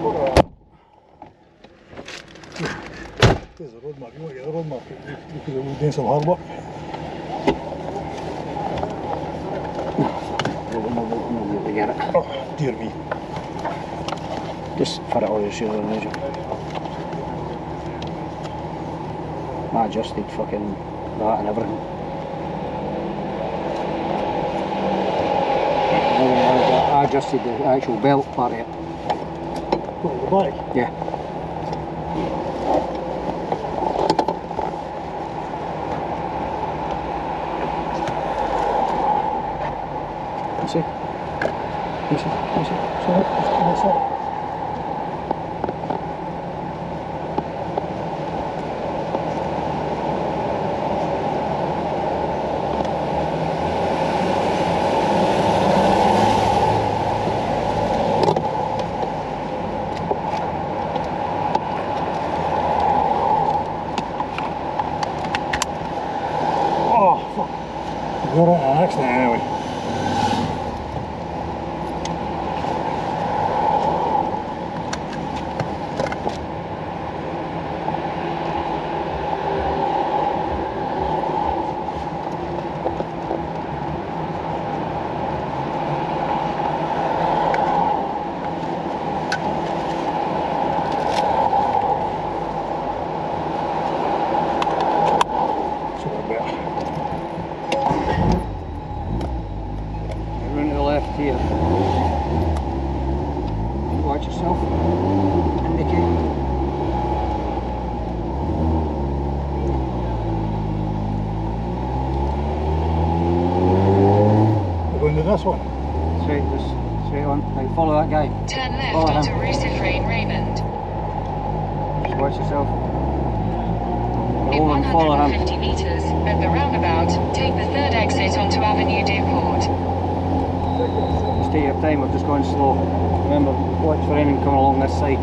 There's a road map. You want to get the road map because we're doing some hard work. We'll get it. Oh, dear me. Just for it all your shoulder and I adjusted fucking that and everything. I adjusted the actual belt part of it. What, the back? Yeah. You see? You see? You see? What's that? Got in an accident anyway. Here. Watch yourself. Indicate. We're going to this one. Straight on. Now follow that guy. Turn left onto Roosevelt Raymond. Just watch yourself. In 150 metres, at the roundabout, take the third exit onto Avenue Duport. Just take your time, we're just going slow. Remember, watch for anything coming along this side.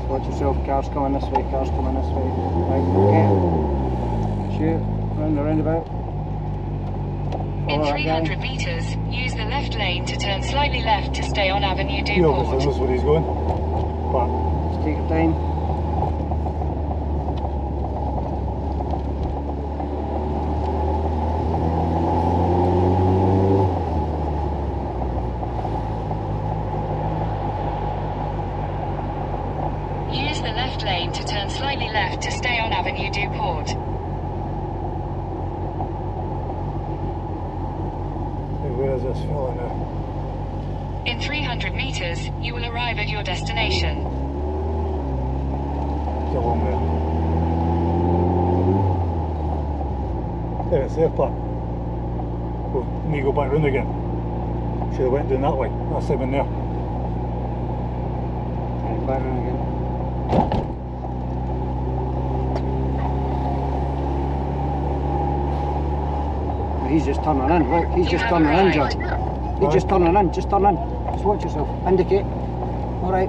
Watch yourself, cars coming this way, cars coming this way. Right, okay. Shoot, round the roundabout. In 300 metres, use the left lane to turn slightly left to stay on Avenue He obviously Duport. knows where he's going. But Just take your time. Use the left lane to turn slightly left to stay on Avenue Duport. where is this fella now? In 300 metres, you will arrive at your destination. It's a long way. There it's there, Pat. We need to go back round again. Should have went down that way. That's him in there. Right, back round again. He's just turning in, look, he's just turning in, John. He's just turning in, just turn in. Just watch yourself, indicate. Alright,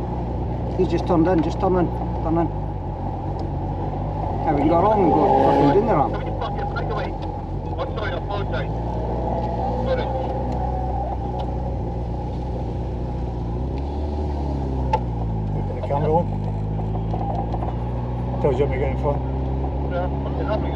he's just turned in, just turn in, turn in. Yeah, we can go wrong and go fucking down the ramp. I'm sorry, I apologise. Sorry. Put the camera on. Tells you how to get in front. Yeah, I'm having a